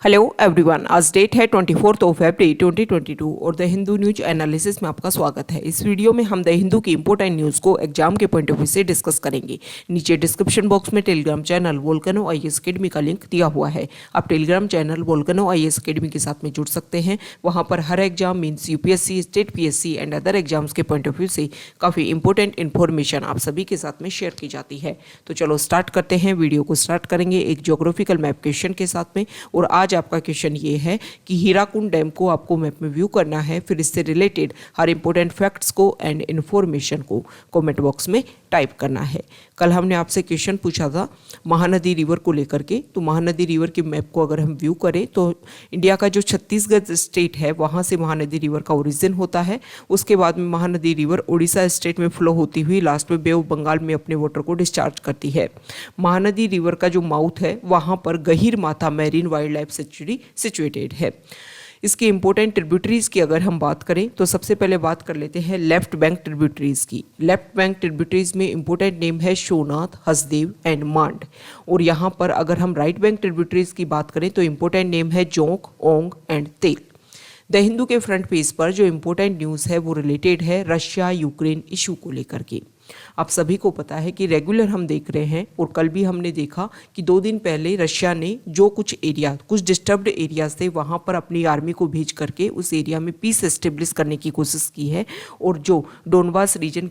Hello everyone, आज date है 24 फरवरी 2022 और द हिंदू न्यूज एनालिसिस में आपका स्वागत है। इस वीडियो में हम द हिंदू की इंपॉर्टेंट न्यूज़ को एग्जाम के पॉइंट ऑफ व्यू से डिस्कस करेंगे। नीचे डिस्क्रिप्शन बॉक्स में Telegram channel volcano IAS academy का लिंक दिया हुआ है। आप Telegram channel volcano IAS academy के साथ में जुड़ सकते हैं। वहाँ पर हर exam means UPSC, state PSC and other exams के पॉइंट ऑफ व्यू से काफ़ी इंपॉर्टेंट इन्फॉर्मेशन आप सभी के साथ में शेयर की जाती है। तो चलो स्टार्ट करते हैं। वीडियो को स्टार्ट करेंगे एक ज्योग्राफिकल मैप क्वेश्चन के साथ में। और आज आपका क्वेश्चन ये है कि हीराकुंड डैम को आपको मैप में व्यू करना है, फिर इससे रिलेटेड हर इंपॉर्टेंट फैक्ट्स को एंड इन्फॉर्मेशन को कमेंट बॉक्स में टाइप करना है। कल हमने आपसे क्वेश्चन पूछा था महानदी रिवर को लेकर के, तो महानदी रिवर के मैप को अगर हम व्यू करें तो इंडिया का जो छत्तीसगढ़ स्टेट है वहाँ से महानदी रिवर का ओरिजिन होता है। उसके बाद में महानदी रिवर उड़ीसा स्टेट में फ्लो होती हुई लास्ट में बे ऑफ बंगाल में अपने वाटर को डिस्चार्ज करती है। महानदी रिवर का जो माउथ है वहाँ पर गहीर माथा marine wild life sanctuary situated है। इसके इंपॉर्टेंट ट्रिब्यूटरीज की अगर हम बात करें तो सबसे पहले बात कर लेते हैं लेफ्ट बैंक ट्रिब्यूटरीज की। लेफ्ट बैंक ट्रिब्यूटरीज में इंपॉर्टेंट नेम है शोनाथ, हसदेव एंड मांड। और यहाँ पर अगर हम राइट बैंक ट्रिब्यूटरीज की बात करें तो इंपॉर्टेंट नेम है जोंक, ओंग एंड तेल। द हिंदू के फ्रंट पेज पर जो इंपॉर्टेंट न्यूज़ है वो रिलेटेड है रशिया यूक्रेन इशू को लेकर के। आप सभी को पता है कि रेगुलर हम देख रहे हैं और कल भी हमने देखा कि 2 दिन पहले रशिया ने जो कुछ डिस्टर्ब्ड एरियाज थे वहाँ पर अपनी आर्मी को भेज करके उस एरिया में पीस एस्टेब्लिश करने की कोशिश की है। और जो डोनबास रीजन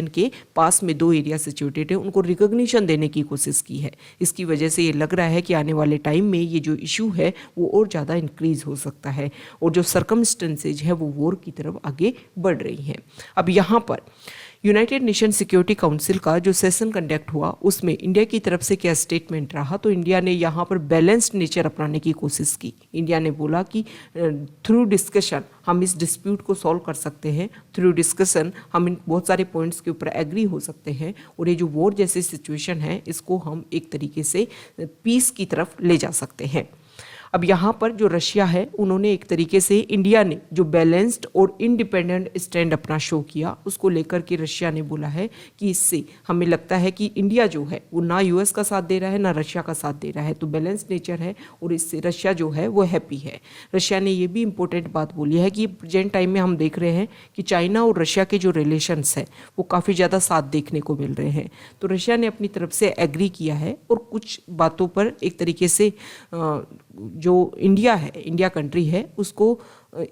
के पास में 2 एरिया सिचुएटेड है उनको रिकॉग्निशन देने की कोशिश की है। इसकी वजह से ये लग रहा है कि आने वाले टाइम में ये जो इशू है वो और ज़्यादा इंक्रीज हो सकता है और जो सर्कमस्टेंसेज है वो वॉर की तरफ आगे बढ़ रही हैं। अब यहाँ पर यूनाइटेड नेशन सिक्योरिटी काउंसिल का जो सेशन कंडक्ट हुआ उसमें इंडिया की तरफ से क्या स्टेटमेंट रहा, तो इंडिया ने यहाँ पर बैलेंस्ड नेचर अपनाने की कोशिश की। इंडिया ने बोला कि थ्रू डिस्कशन हम इस डिस्प्यूट को सॉल्व कर सकते हैं, थ्रू डिस्कशन हम इन बहुत सारे पॉइंट्स के ऊपर एग्री हो सकते हैं और ये जो वॉर जैसी सिचुएशन है इसको हम एक तरीके से पीस की तरफ ले जा सकते हैं। अब यहाँ पर जो रशिया है उन्होंने एक तरीके से इंडिया ने जो बैलेंस्ड और इंडिपेंडेंट स्टैंड अपना शो किया उसको लेकर के रशिया ने बोला है कि इससे हमें लगता है कि इंडिया जो है वो ना यूएस का साथ दे रहा है ना रशिया का साथ दे रहा है, तो बैलेंस्ड नेचर है और इससे रशिया जो है वो हैप्पी है। रशिया ने ये भी इंपॉर्टेंट बात बोली है कि प्रेजेंट टाइम में हम देख रहे हैं कि चाइना और रशिया के जो रिलेशंस है वो काफ़ी ज़्यादा साथ देखने को मिल रहे हैं। तो रशिया ने अपनी तरफ से एग्री किया है और कुछ बातों पर एक तरीके से जो इंडिया कंट्री है उसको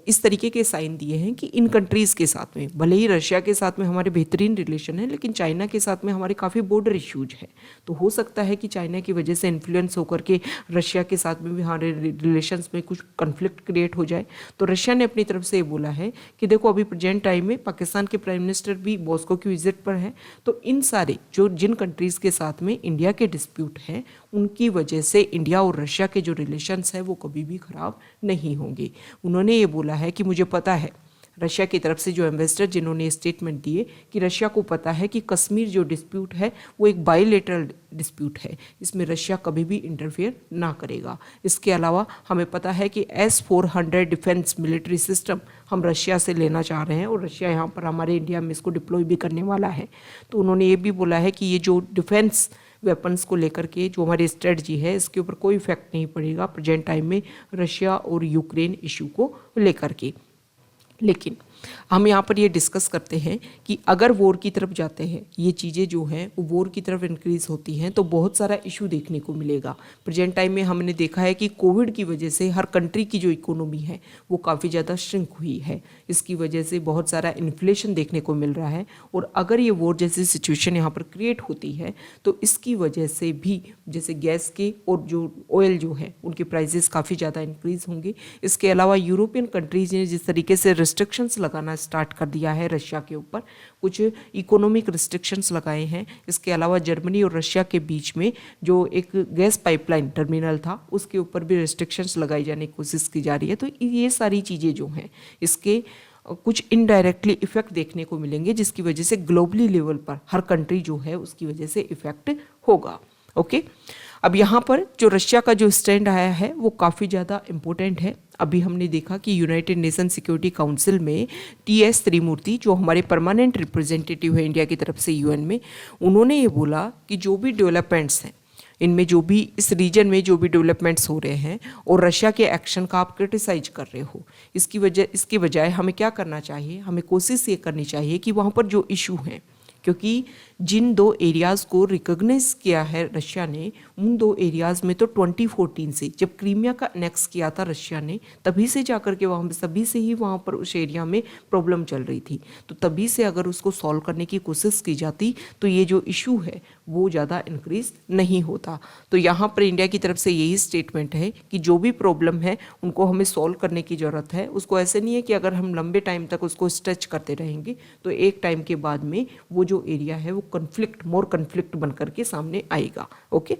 इस तरीके के साइन दिए हैं कि इन कंट्रीज़ के साथ में भले ही रशिया के साथ में हमारे बेहतरीन रिलेशन है लेकिन चाइना के साथ में हमारे काफ़ी बॉर्डर इश्यूज है। तो हो सकता है कि चाइना की वजह से इन्फ्लुएंस होकर के रशिया के साथ में भी हमारे रिलेशंस में कुछ कन्फ्लिक्ट क्रिएट हो जाए। तो रशिया ने अपनी तरफ से ये बोला है कि देखो अभी प्रेजेंट टाइम में पाकिस्तान के प्राइम मिनिस्टर भी मॉस्को की विजिट पर है, तो इन सारे जिन कंट्रीज़ के साथ में इंडिया के डिस्प्यूट हैं उनकी वजह से इंडिया और रशिया के जो रिलेशंस है वो कभी भी ख़राब नहीं होंगे। उन्होंने ये बोला है कि मुझे पता है, रशिया की तरफ से जो एम्बेसडर जिन्होंने स्टेटमेंट दिए कि रशिया को पता है कि कश्मीर जो डिस्प्यूट है वो एक बायलैटरल डिस्प्यूट है, इसमें रशिया कभी भी इंटरफेयर ना करेगा। इसके अलावा हमें पता है कि S-400 डिफेंस मिलिट्री सिस्टम हम रशिया से लेना चाह रहे हैं और रशिया यहाँ पर हमारे इंडिया में इसको डिप्लॉय भी करने वाला है। तो उन्होंने ये भी बोला है कि ये जो डिफेंस वेपन्स को लेकर के जो हमारी स्ट्रेटजी है इसके ऊपर कोई इफेक्ट नहीं पड़ेगा प्रेजेंट टाइम में रशिया और यूक्रेन इशू को लेकर के। लेकिन हम यहाँ पर ये डिस्कस करते हैं कि अगर वॉर की तरफ जाते हैं, ये चीज़ें जो हैं वो वॉर की तरफ इंक्रीज़ होती हैं तो बहुत सारा इशू देखने को मिलेगा। प्रेजेंट टाइम में हमने देखा है कि कोविड की वजह से हर कंट्री की जो इकोनॉमी है वो काफ़ी ज़्यादा श्रिंक हुई है। इसकी वजह से बहुत सारा इन्फ्लेशन देखने को मिल रहा है और अगर ये वॉर जैसी सिचुएशन यहाँ पर क्रिएट होती है तो इसकी वजह से भी जैसे गैस के और जो ऑयल जो है उनके प्राइजेस काफ़ी ज़्यादा इंक्रीज़ होंगे। इसके अलावा यूरोपियन कंट्रीज़ ने जिस तरीके से रिस्ट्रिक्शंस लगाना स्टार्ट कर दिया है रशिया के ऊपर, कुछ इकोनॉमिक रिस्ट्रिक्शंस लगाए हैं। इसके अलावा जर्मनी और रशिया के बीच में जो एक गैस पाइपलाइन टर्मिनल था उसके ऊपर भी रिस्ट्रिक्शंस लगाई जाने की कोशिश की जा रही है। तो ये सारी चीज़ें जो हैं इसके कुछ इनडायरेक्टली इफेक्ट देखने को मिलेंगे जिसकी वजह से ग्लोबली लेवल पर हर कंट्री जो है उसकी वजह से इफेक्ट होगा। ओके, अब यहाँ पर जो रशिया का जो स्टैंड आया है वो काफ़ी ज़्यादा इम्पोर्टेंट है। अभी हमने देखा कि यूनाइटेड नेशन सिक्योरिटी काउंसिल में TS त्रिमूर्ति जो हमारे परमानेंट रिप्रेजेंटेटिव है इंडिया की तरफ से UN में, उन्होंने ये बोला कि जो भी डेवलपमेंट्स हैं इनमें जो भी इस रीजन में जो भी डेवलपमेंट्स हो रहे हैं और रशिया के एक्शन का आप क्रिटिसाइज कर रहे हो, इसकी बजाय हमें क्या करना चाहिए, हमें कोशिश ये करनी चाहिए कि वहाँ पर जो इशू हैं, क्योंकि जिन 2 एरियाज़ को रिकॉग्नाइज किया है रशिया ने, उन 2 एरियाज़ में तो 2014 से जब क्रीमिया का एनेक्स किया था रशिया ने, तभी से जाकर के वहाँ तभी से ही वहाँ पर उस एरिया में प्रॉब्लम चल रही थी। तो तभी से अगर उसको सॉल्व करने की कोशिश की जाती तो ये जो इशू है वो ज़्यादा इंक्रीज नहीं होता। तो यहाँ पर इंडिया की तरफ से यही स्टेटमेंट है कि जो भी प्रॉब्लम है उनको हमें सॉल्व करने की ज़रूरत है। उसको ऐसे नहीं है कि अगर हम लंबे टाइम तक उसको स्ट्रेच करते रहेंगे तो एक टाइम के बाद में वो जो एरिया है वो मोर कन्फ्लिक्ट बन करके सामने आएगा। Okay,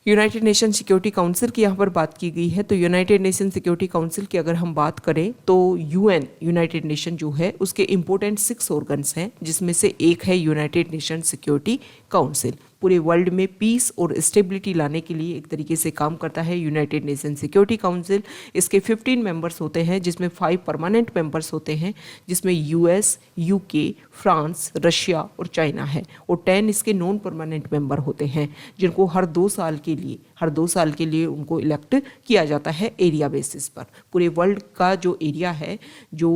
United nation security council की यहाँ पर बात की गई है। तो यूनाइटेड नेशन सिक्योरिटी काउंसिल की अगर हम बात करें तो यूनाइटेड नेशन जो है उसके इम्पोर्टेंट 6 ऑर्गन्स हैं, जिसमें से एक है यूनाइटेड नेशन सिक्योरिटी काउंसिल। पूरे वर्ल्ड में पीस और स्टेबिलिटी लाने के लिए एक तरीके से काम करता है यूनाइटेड नेशन सिक्योरिटी काउंसिल। इसके 15 मेंबर्स होते हैं, जिसमें 5 परमानेंट मेंबर्स होते हैं, जिसमें यूएस, यूके, फ्रांस, रशिया और चाइना है, और 10 इसके नॉन परमानेंट मेंबर होते हैं, जिनको हर 2 साल के लिए उनको इलेक्ट किया जाता है एरिया बेसिस पर। पूरे वर्ल्ड का जो एरिया है, जो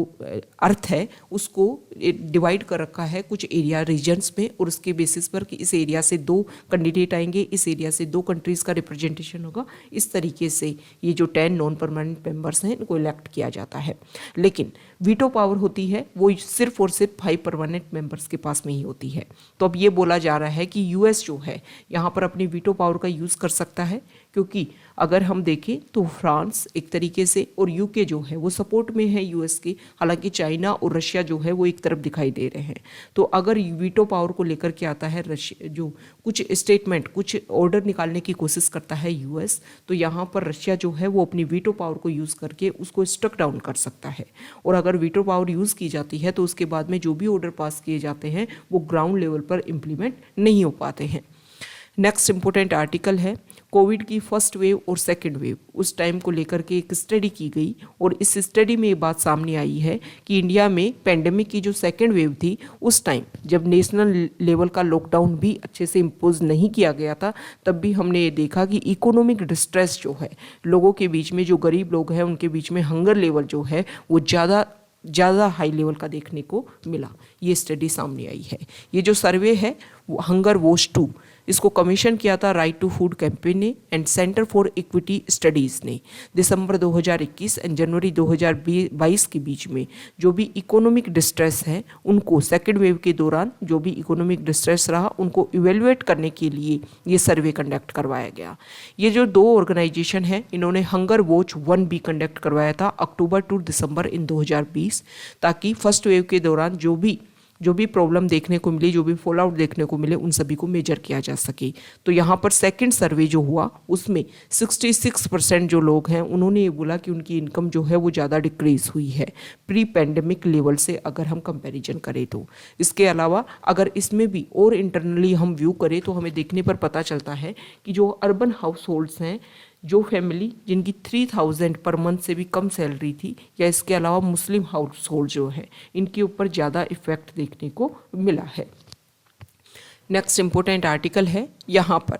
अर्थ है, उसको डिवाइड कर रखा है कुछ एरिया रीजन्स में, और उसके बेसिस पर कि इस एरिया से 2 कैंडिडेट आएंगे, इस एरिया से 2 कंट्रीज का रिप्रेजेंटेशन होगा। इस तरीके से ये जो 10 नॉन परमानेंट मेंबर्स हैं इनको इलेक्ट किया जाता है। लेकिन वीटो पावर होती है वो सिर्फ और सिर्फ 5 परमानेंट मेंबर्स के पास में ही होती है। तो अब ये बोला जा रहा है कि यूएस जो है यहाँ पर अपनी वीटो पावर का यूज़ कर सकता है, क्योंकि अगर हम देखें तो फ्रांस एक तरीके से और यूके जो है वो सपोर्ट में है यूएस के, हालांकि चाइना और रशिया जो है वो एक तरफ दिखाई दे रहे हैं। तो अगर वीटो पावर को लेकर के आता है रशिया, जो कुछ स्टेटमेंट, कुछ ऑर्डर निकालने की कोशिश करता है यूएस, तो यहाँ पर रशिया जो है वो अपनी वीटो पावर को यूज़ करके उसको स्ट्रक डाउन कर सकता है। और अगर वीटो पावर यूज़ की जाती है तो उसके बाद में जो भी ऑर्डर पास किए जाते हैं वो ग्राउंड लेवल पर इम्प्लीमेंट नहीं हो पाते हैं। नेक्स्ट इंपॉर्टेंट आर्टिकल है कोविड की फर्स्ट वेव और सेकंड वेव, उस टाइम को लेकर के एक स्टडी की गई, और इस स्टडी में ये बात सामने आई है कि इंडिया में पेंडेमिक की जो सेकंड वेव थी, उस टाइम जब नेशनल लेवल का लॉकडाउन भी अच्छे से इम्पोज नहीं किया गया था, तब भी हमने ये देखा कि इकोनॉमिक डिस्ट्रेस जो है लोगों के बीच में, जो गरीब लोग हैं उनके बीच में हंगर लेवल जो है वो ज़्यादा हाई लेवल का देखने को मिला। ये स्टडी सामने आई है। ये जो सर्वे है वो हंगर वॉच 2, इसको कमीशन किया था राइट टू फूड कैंपेन ने and centre for equity studies ने। दिसंबर 2021 एंड जनवरी 2022 के बीच में जो भी इकोनॉमिक डिस्ट्रेस है उनको, सेकेंड वेव के दौरान जो भी इकोनॉमिक डिस्ट्रेस रहा उनको इवेलुएट करने के लिए ये सर्वे कंडक्ट करवाया गया। ये जो 2 ऑर्गेनाइजेशन है इन्होंने हंगर वॉच 1 भी कंडक्ट करवाया था अक्टूबर टू दिसंबर इन 2020, ताकि फर्स्ट वेव के दौरान जो भी प्रॉब्लम देखने को मिली, जो भी फॉल आउट देखने को मिले, उन सभी को मेजर किया जा सके। तो यहाँ पर सेकंड सर्वे जो हुआ उसमें 66% जो लोग हैं उन्होंने ये बोला कि उनकी इनकम जो है वो ज़्यादा डिक्रीज़ हुई है प्री पैंडेमिक लेवल से, अगर हम कंपैरिजन करें तो। इसके अलावा अगर इसमें भी और इंटरनली हम व्यू करें तो हमें देखने पर पता चलता है कि जो अर्बन हाउस होल्ड्स हैं, जो फैमिली जिनकी 3000 पर मंथ से भी कम सैलरी थी, या इसके अलावा मुस्लिम हाउस होल्ड जो है, इनके ऊपर ज़्यादा इफेक्ट देखने को मिला है। नेक्स्ट इम्पोर्टेंट आर्टिकल है, यहाँ पर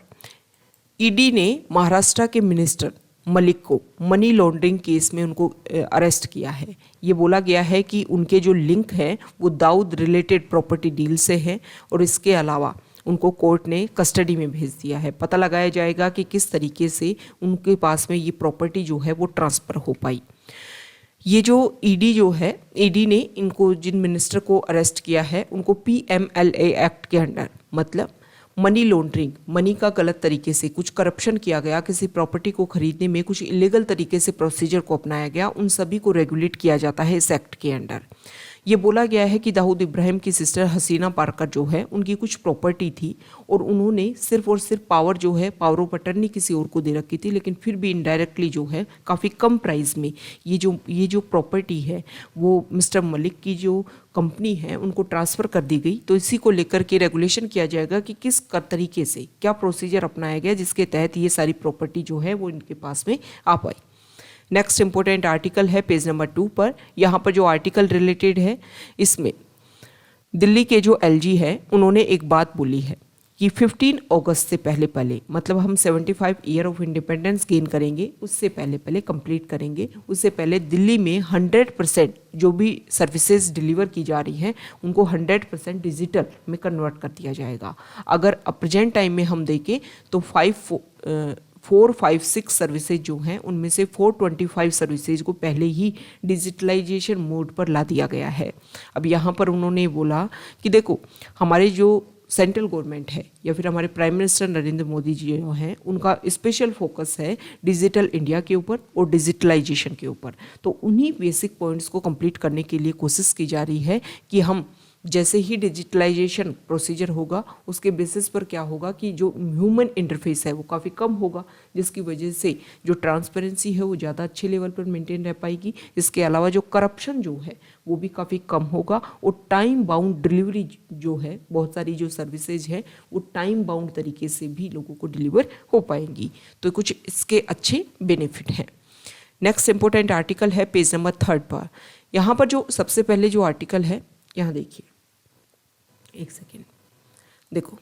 ईडी ने महाराष्ट्र के मिनिस्टर मलिक को मनी लॉन्ड्रिंग केस में उनको अरेस्ट किया है। ये बोला गया है कि उनके जो लिंक हैं वो दाऊद रिलेटेड प्रॉपर्टी डील से है, और इसके अलावा उनको कोर्ट ने कस्टडी में भेज दिया है। पता लगाया जाएगा कि किस तरीके से उनके पास में ये प्रॉपर्टी जो है वो ट्रांसफ़र हो पाई। ये जो ईडी जो है, ईडी ने इनको, जिन मिनिस्टर को अरेस्ट किया है, उनको PMLA एक्ट के अंडर, मतलब मनी लॉन्ड्रिंग, मनी का गलत तरीके से कुछ करप्शन किया गया, किसी प्रॉपर्टी को खरीदने में कुछ इलीगल तरीके से प्रोसीजर को अपनाया गया, उन सभी को रेगुलेट किया जाता है इस एक्ट के अंडर। ये बोला गया है कि दाऊद इब्राहिम की सिस्टर हसीना पार्कर जो है उनकी कुछ प्रॉपर्टी थी, और उन्होंने सिर्फ और सिर्फ पावर जो है, पावर ऑफ अटर्नी किसी और को दे रखी थी, लेकिन फिर भी इनडायरेक्टली जो है काफ़ी कम प्राइस में ये जो प्रॉपर्टी है वो मिस्टर मलिक की जो कंपनी है उनको ट्रांसफ़र कर दी गई। तो इसी को लेकर के रेगुलेशन किया जाएगा कि किस तरीके से क्या प्रोसीजर अपनाया गया जिसके तहत ये सारी प्रॉपर्टी जो है वो इनके पास में आ पाई। नेक्स्ट इंपॉर्टेंट आर्टिकल है पेज नंबर 2 पर। यहाँ पर जो आर्टिकल रिलेटेड है, इसमें दिल्ली के जो LG है उन्होंने एक बात बोली है कि 15 अगस्त से पहले पहले, मतलब हम 75 ईयर ऑफ इंडिपेंडेंस गेन करेंगे उससे पहले पहले कंप्लीट करेंगे। उससे पहले दिल्ली में 100% जो भी सर्विसेज डिलीवर की जा रही हैं उनको 100% डिजिटल में कन्वर्ट कर दिया जाएगा। अगर प्रेजेंट टाइम में हम देखें तो 456 सर्विसेज जो हैं उनमें से 425 सर्विसेज को पहले ही डिजिटलाइजेशन मोड पर ला दिया गया है। अब यहाँ पर उन्होंने बोला कि देखो हमारे जो सेंट्रल गवर्नमेंट है या फिर हमारे प्राइम मिनिस्टर नरेंद्र मोदी जी जो हैं उनका स्पेशल फोकस है डिजिटल इंडिया के ऊपर और डिजिटलाइजेशन के ऊपर। तो उन्हीं बेसिक पॉइंट्स को कंप्लीट करने के लिए कोशिश की जा रही है कि हम जैसे ही डिजिटलाइजेशन प्रोसीजर होगा उसके बेसिस पर क्या होगा कि जो ह्यूमन इंटरफेस है वो काफ़ी कम होगा, जिसकी वजह से जो ट्रांसपेरेंसी है वो ज़्यादा अच्छे लेवल पर मेंटेन रह पाएगी। इसके अलावा जो करप्शन जो है वो भी काफ़ी कम होगा और टाइम बाउंड डिलीवरी जो है, बहुत सारी जो सर्विसेज है वो टाइम बाउंड तरीके से भी लोगों को डिलीवर हो पाएंगी। तो कुछ इसके अच्छे बेनिफिट हैं। नेक्स्ट इंपॉर्टेंट आर्टिकल है पेज नंबर 3 पर। यहाँ पर जो सबसे पहले जो आर्टिकल है, यहाँ देखिए, एक सेकेंड देखो,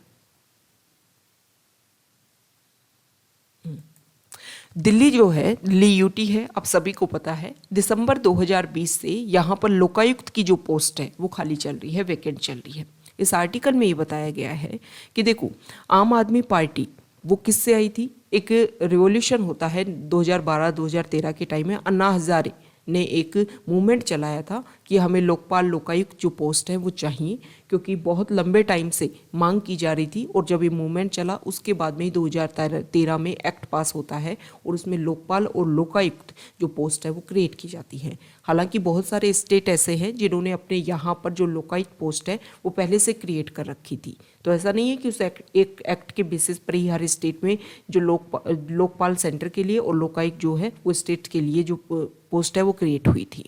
दिल्ली जो है, दिल्ली यूटी है, आप सभी को पता है दिसंबर 2020 से यहाँ पर लोकायुक्त की जो पोस्ट है वो खाली चल रही है, वैकेंट चल रही है। इस आर्टिकल में ये बताया गया है कि देखो आम आदमी पार्टी वो किससे आई थी, एक रिवॉल्यूशन होता है 2012-2013 के टाइम में अन्ना हजारे ने एक मूवमेंट चलाया था कि हमें लोकपाल लोकायुक्त जो पोस्ट है वो चाहिए, क्योंकि बहुत लंबे टाइम से मांग की जा रही थी। और जब ये मूवमेंट चला उसके बाद में ही 2013 में एक्ट पास होता है और उसमें लोकपाल और लोकायुक्त जो पोस्ट है वो क्रिएट की जाती है। हालांकि बहुत सारे स्टेट ऐसे हैं जिन्होंने अपने यहाँ पर जो लोकायुक्त पोस्ट है वो पहले से क्रिएट कर रखी थी। तो ऐसा नहीं है कि उस एक एक्ट के बेसिस पर ही हर स्टेट में जो लोकपाल सेंटर के लिए और लोकायुक्त जो है वो स्टेट के लिए जो पोस्ट है वो क्रिएट हुई थी।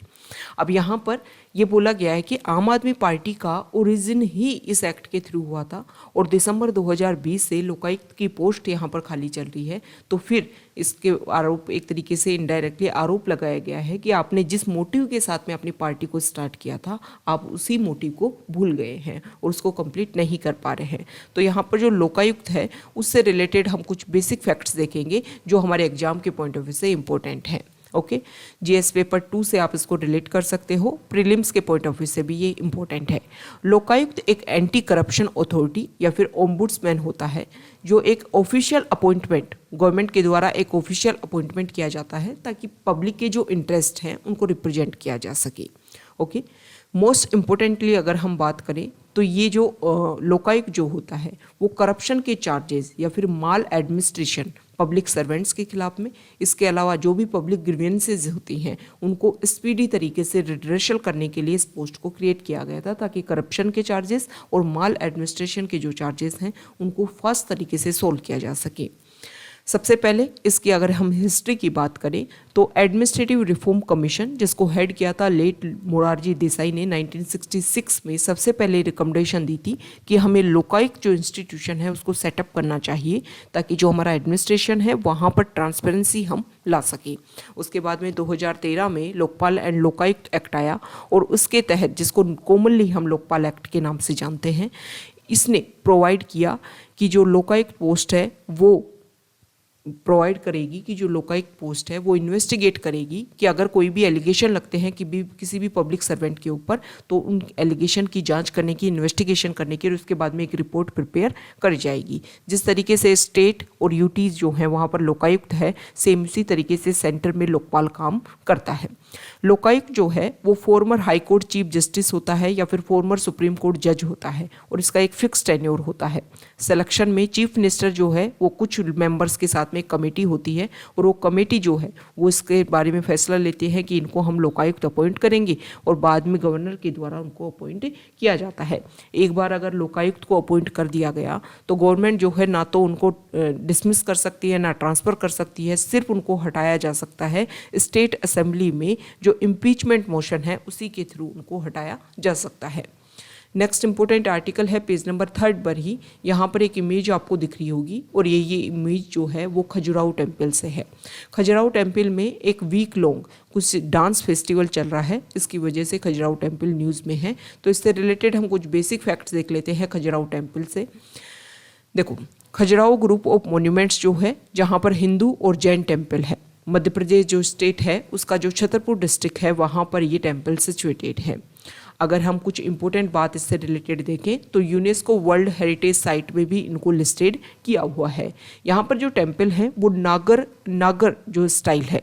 अब यहाँ पर ये बोला गया है कि आम आदमी पार्टी का ओरिजिन ही इस एक्ट के थ्रू हुआ था और दिसंबर 2020 से लोकायुक्त की पोस्ट यहाँ पर खाली चल रही है। तो फिर इसके आरोप, एक तरीके से इनडायरेक्टली आरोप लगाया गया है कि आपने जिस मोटिव के साथ में अपनी पार्टी को स्टार्ट किया था आप उसी मोटिव को भूल गए हैं और उसको कंप्लीट नहीं कर पा रहे हैं। तो यहाँ पर जो लोकायुक्त है उससे रिलेटेड हम कुछ बेसिक फैक्ट्स देखेंगे जो हमारे एग्जाम के पॉइंट ऑफ व्यू से इंपॉर्टेंट हैं। ओके, जीएस पेपर 2 से आप इसको रिलेट कर सकते हो, प्रीलिम्स के पॉइंट ऑफ व्यू से भी ये इंपॉर्टेंट है। लोकायुक्त एक एंटी करप्शन अथॉरिटी या फिर ओम्बुड्समैन होता है, जो एक ऑफिशियल अपॉइंटमेंट, गवर्नमेंट के द्वारा एक ऑफिशियल अपॉइंटमेंट किया जाता है ताकि पब्लिक के जो इंटरेस्ट हैं उनको रिप्रेजेंट किया जा सके। ओके, मोस्ट इम्पोर्टेंटली अगर हम बात करें तो ये जो लोकायुक्त जो होता है वो करप्शन के चार्जेस या फिर माल एडमिनिस्ट्रेशन पब्लिक सर्वेंट्स के खिलाफ में, इसके अलावा जो भी पब्लिक ग्रीवेंसेज होती हैं उनको स्पीडी तरीके से रिड्रेशल करने के लिए इस पोस्ट को क्रिएट किया गया था ताकि करप्शन के चार्जेस और माल एडमिनिस्ट्रेशन के जो चार्जेस हैं उनको फास्ट तरीके से सोल्व किया जा सके। सबसे पहले इसकी अगर हम हिस्ट्री की बात करें तो एडमिनिस्ट्रेटिव रिफॉर्म कमीशन, जिसको हेड किया था लेट मोरारजी देसाई ने 1966 में, सबसे पहले रिकमेंडेशन दी थी कि हमें लोकायुक्त जो इंस्टीट्यूशन है उसको सेटअप करना चाहिए ताकि जो हमारा एडमिनिस्ट्रेशन है वहाँ पर ट्रांसपेरेंसी हम ला सकें। उसके बाद में 2013 में लोकपाल एंड लोकायुक्त एक्ट आया और उसके तहत, जिसको कॉमनली हम लोकपाल एक्ट के नाम से जानते हैं, इसने प्रोवाइड किया कि जो लोकायुक्त पोस्ट है वो प्रोवाइड करेगी कि जो लोकायुक्त पोस्ट है वो इन्वेस्टिगेट करेगी कि अगर कोई भी एलिगेशन लगते हैं कि किसी भी पब्लिक सर्वेंट के ऊपर, तो उन एलिगेशन की जांच करने की, इन्वेस्टिगेशन करने की और उसके बाद में एक रिपोर्ट प्रिपेयर करी जाएगी। जिस तरीके से स्टेट और यूटीज जो हैं वहाँ पर लोकायुक्त है, सेम उसी तरीके से सेंटर में लोकपाल काम करता है। लोकायुक्त जो है वो farmer high court chief justice होता है या फिर फॉर्मर सुप्रीम कोर्ट जज होता है और इसका एक फिक्स टेन्योर होता है। सिलेक्शन में चीफ मिनिस्टर जो है वो कुछ मेंबर्स के साथ में एक कमेटी होती है और वो कमेटी जो है वो इसके बारे में फैसला लेती है कि इनको हम लोकायुक्त अपॉइंट करेंगे और बाद में गवर्नर के द्वारा उनको अपॉइंट किया जाता है। एक बार अगर लोकायुक्त को अपॉइंट कर दिया गया तो गवर्नमेंट जो है ना तो उनको डिसमिस कर सकती है ना ट्रांसफ़र कर सकती है, सिर्फ उनको हटाया जा सकता है। स्टेट असेंबली में जो इम्पीचमेंट मोशन है उसी के थ्रू उनको हटाया जा सकता है। नेक्स्ट इंपॉर्टेंट आर्टिकल है पेज नंबर 3 पर ही, यहाँ पर एक इमेज आपको दिख रही होगी और ये इमेज जो है वो खजुराहो टेम्पल से है। खजुराहो टेम्पल में एक वीक लॉन्ग कुछ डांस फेस्टिवल चल रहा है, इसकी वजह से खजुराहो टेम्पल न्यूज़ में है। तो इससे रिलेटेड हम कुछ बेसिक फैक्ट्स देख लेते हैं खजुराहो टेम्पल से। देखो, खजुराहो ग्रुप ऑफ मॉन्यूमेंट्स जो है, जहाँ पर हिंदू और जैन टेम्पल है, मध्य प्रदेश जो स्टेट है उसका जो छतरपुर डिस्ट्रिक्ट है वहाँ पर ये टेम्पल सिचुएटेड है। अगर हम कुछ इंपॉर्टेंट बात इससे रिलेटेड देखें तो यूनेस्को वर्ल्ड हेरिटेज साइट में भी इनको लिस्टेड किया हुआ है। यहाँ पर जो टेम्पल है वो नागर जो स्टाइल है,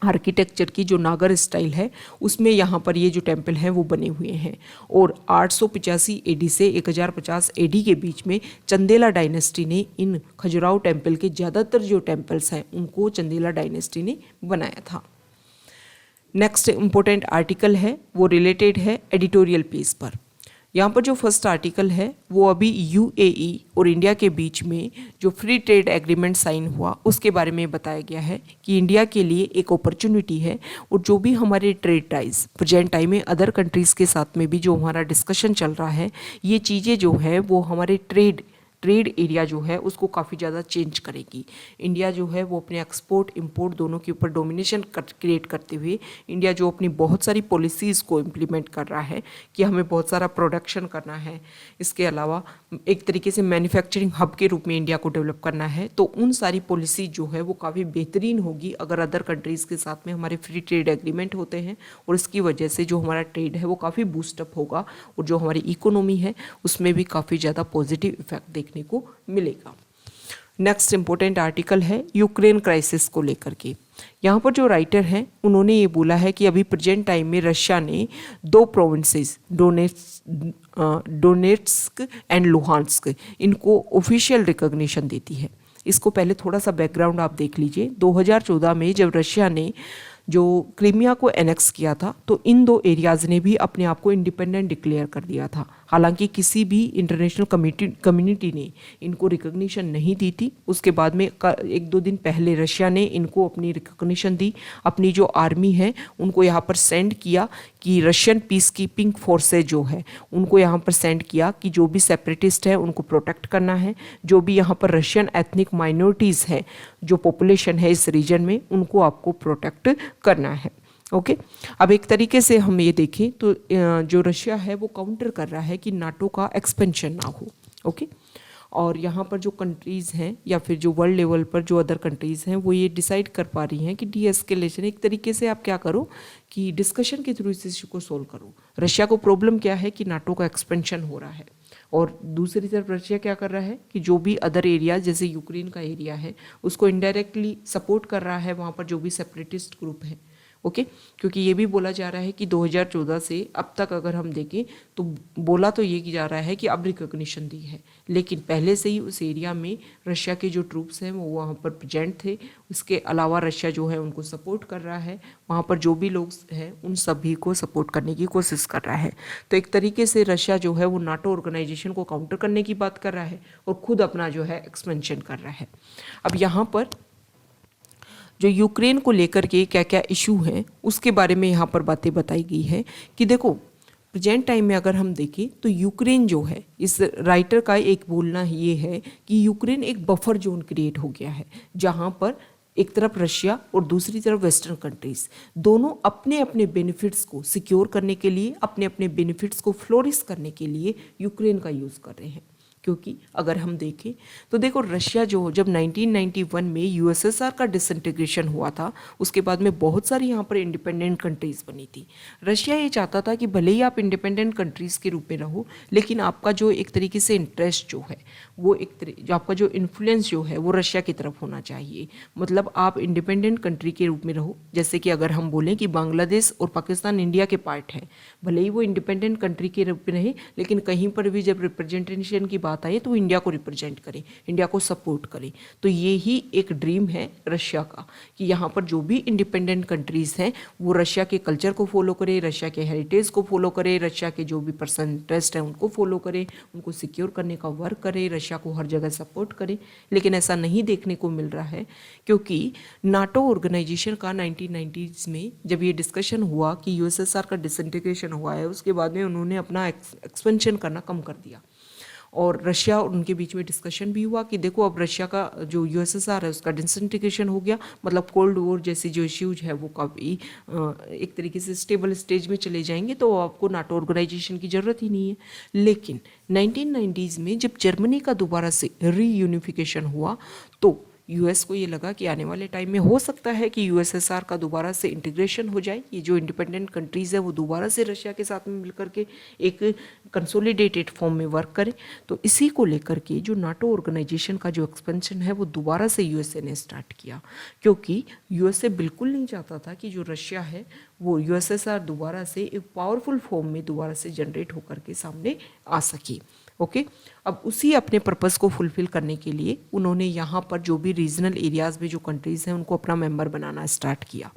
आर्किटेक्चर की जो नागर स्टाइल है उसमें यहाँ पर ये जो टेम्पल हैं वो बने हुए हैं। और 885 एडी से 1050 एडी के बीच में चंदेला डायनेस्टी ने इन खजुराहो टेम्पल के ज़्यादातर जो टेम्पल्स हैं उनको चंदेला डायनेस्टी ने बनाया था। नेक्स्ट इम्पोर्टेंट आर्टिकल है वो रिलेटेड है एडिटोरियल पेज पर। यहाँ पर जो फर्स्ट आर्टिकल है वो अभी यूएई और इंडिया के बीच में जो फ्री ट्रेड एग्रीमेंट साइन हुआ उसके बारे में बताया गया है कि इंडिया के लिए एक अपॉर्चुनिटी है और जो भी हमारे ट्रेड टाइज प्रेजेंट टाइम में अदर कंट्रीज़ के साथ में भी जो हमारा डिस्कशन चल रहा है, ये चीज़ें जो है वो हमारे ट्रेड एरिया जो है उसको काफ़ी ज़्यादा चेंज करेगी। इंडिया जो है वो अपने एक्सपोर्ट इंपोर्ट दोनों के ऊपर डोमिनेशन क्रिएट करते हुए इंडिया जो अपनी बहुत सारी पॉलिसीज़ को इम्प्लीमेंट कर रहा है कि हमें बहुत सारा प्रोडक्शन करना है, इसके अलावा एक तरीके से मैन्युफैक्चरिंग हब के रूप में इंडिया को डेवलप करना है, तो उन सारी पॉलिसी जो है वो काफ़ी बेहतरीन होगी अगर अदर कंट्रीज़ के साथ में हमारे फ्री ट्रेड एग्रीमेंट होते हैं। और इसकी वजह से जो हमारा ट्रेड है वो काफ़ी बूस्टअप होगा और जो हमारी इकोनॉमी है उसमें भी काफ़ी ज़्यादा पॉजिटिव इफेक्ट देखने को मिलेगा। नेक्स्ट इंपॉर्टेंट आर्टिकल है यूक्रेन क्राइसिस को लेकर के। यहाँ पर जो राइटर हैं उन्होंने ये बोला है कि अभी प्रेजेंट टाइम में रशिया ने 2 प्रोविंसेस डोनेट्स्क एंड लुहांस्क इनको ऑफिशियल रिकॉग्निशन देती है। इसको पहले थोड़ा सा बैकग्राउंड आप देख लीजिए। 2014 में जब रशिया ने जो क्रीमिया को एनेक्स किया था तो इन 2 एरियाज़ ने भी अपने आप को इंडिपेंडेंट डिक्लेयर कर दिया था। हालांकि किसी भी इंटरनेशनल कम्युनिटी ने इनको रिकॉग्निशन नहीं दी थी। उसके बाद में 1-2 दिन पहले रशिया ने इनको अपनी रिकॉग्निशन दी। अपनी जो आर्मी है उनको यहाँ पर सेंड किया कि रशियन पीस कीपिंग फोर्सेज जो है उनको यहाँ पर सेंड किया कि जो भी सेपरेटिस्ट है उनको प्रोटेक्ट करना है, जो भी यहाँ पर रशियन एथनिक माइनॉरिटीज़ है, जो पॉपुलेशन है इस रीजन में, उनको आपको प्रोटेक्ट करना है। ओके अब एक तरीके से हम ये देखें तो जो रशिया है वो काउंटर कर रहा है कि नाटो का एक्सपेंशन ना हो। ओके और यहाँ पर जो कंट्रीज़ हैं या फिर जो वर्ल्ड लेवल पर जो अदर कंट्रीज़ हैं वो ये डिसाइड कर पा रही हैं कि डीएस्केलेशन एक तरीके से आप क्या करो कि डिस्कशन के थ्रू इस इशू को सोल्व करो। रशिया को प्रॉब्लम क्या है कि नाटो का एक्सपेंशन हो रहा है और दूसरी तरफ रशिया क्या कर रहा है कि जो भी अदर एरिया जैसे यूक्रेन का एरिया है उसको इनडायरेक्टली सपोर्ट कर रहा है वहाँ पर जो भी सेपरेटिस्ट ग्रुप है। ओके क्योंकि ये भी बोला जा रहा है कि 2014 से अब तक अगर हम देखें तो बोला तो ये जा रहा है कि अब रिकॉग्निशन दी है, लेकिन पहले से ही उस एरिया में रशिया के जो ट्रूप्स हैं वो वहाँ पर प्रेजेंट थे। उसके अलावा रशिया जो है उनको सपोर्ट कर रहा है, वहाँ पर जो भी लोग हैं उन सभी को सपोर्ट करने की कोशिश कर रहा है। तो एक तरीके से रशिया जो है वो नाटो ऑर्गेनाइजेशन को काउंटर करने की बात कर रहा है और खुद अपना जो है एक्सपेंशन कर रहा है। अब यहाँ पर जो यूक्रेन को लेकर के क्या क्या इशू हैं उसके बारे में यहाँ पर बातें बताई गई है कि देखो प्रेजेंट टाइम में अगर हम देखें तो यूक्रेन जो है, इस राइटर का एक बोलना ये है कि यूक्रेन एक बफर जोन क्रिएट हो गया है जहाँ पर एक तरफ रशिया और दूसरी तरफ वेस्टर्न कंट्रीज दोनों अपने अपने बेनिफिट्स को सिक्योर करने के लिए, अपने अपने बेनिफिट्स को फ्लोरिश करने के लिए यूक्रेन का यूज़ कर रहे हैं। क्योंकि अगर हम देखें तो देखो रशिया जो जब 1991 में यूएसएसआर का डिसइंटीग्रेशन हुआ था उसके बाद में बहुत सारी यहाँ पर इंडिपेंडेंट कंट्रीज़ बनी थी। रशिया ये चाहता था कि भले ही आप इंडिपेंडेंट कंट्रीज़ के रूप में रहो लेकिन आपका जो एक तरीके से इंटरेस्ट जो है वो जो आपका जो इन्फ्लुएंस जो है वो रशिया की तरफ होना चाहिए। मतलब आप इंडिपेंडेंट कंट्री के रूप में रहो। जैसे कि अगर हम बोलें कि बांग्लादेश और पाकिस्तान इंडिया के पार्ट हैं, भले ही वो इंडिपेंडेंट कंट्री के रूप में रहे लेकिन कहीं पर भी जब रिप्रेजेंटेशन की बात आए तो इंडिया को रिप्रेजेंट करें, इंडिया को सपोर्ट करें। तो ये ही एक ड्रीम है रशिया का कि यहाँ पर जो भी इंडिपेंडेंट कंट्रीज़ हैं वो रशिया के कल्चर को फॉलो करें, रशिया के हेरिटेज को फॉलो करें, रशिया के जो भी पर्सन इंटरेस्ट हैं उनको फॉलो करें, उनको सिक्योर करने का वर्क करें, रशिया को हर जगह सपोर्ट करें। लेकिन ऐसा नहीं देखने को मिल रहा है क्योंकि नाटो ऑर्गेनाइजेशन का 1990s में जब ये डिस्कशन हुआ कि यूएसएसआर का डिसइंटीग्रेशन हुआ है उसके बाद में उन्होंने अपना एक्सपेंशन करना कम कर दिया और रशिया और उनके बीच में डिस्कशन भी हुआ कि देखो अब रशिया का जो यूएसएसआर है उसका डिसइंटीग्रेशन हो गया, मतलब कोल्ड वॉर जैसी जो इश्यूज है वो काफ़ी एक तरीके से स्टेबल स्टेज में चले जाएंगे, तो आपको नाटो ऑर्गेनाइजेशन की ज़रूरत ही नहीं है। लेकिन 1990s में जब जर्मनी का दोबारा से रीयूनिफिकेशन हुआ तो यूएस को ये लगा कि आने वाले टाइम में हो सकता है कि यूएसएसआर का दोबारा से इंटीग्रेशन हो जाए, ये जो इंडिपेंडेंट कंट्रीज़ है वो दोबारा से रशिया के साथ में मिलकर के एक कंसोलिडेटेड फॉर्म में वर्क करें। तो इसी को लेकर के जो नाटो ऑर्गेनाइजेशन का जो एक्सपेंशन है वो दोबारा से यूएसए ने स्टार्ट किया, क्योंकि यूएसए बिल्कुल नहीं चाहता था कि जो रशिया है वो यूएसएसआर दोबारा से एक पावरफुल फॉर्म में दोबारा से जनरेट होकर के सामने आ सके। ओके अब उसी अपने पर्पस को फुलफिल करने के लिए उन्होंने यहाँ पर जो भी रीजनल एरियाज़ में जो कंट्रीज़ हैं उनको अपना मेंबर बनाना स्टार्ट किया।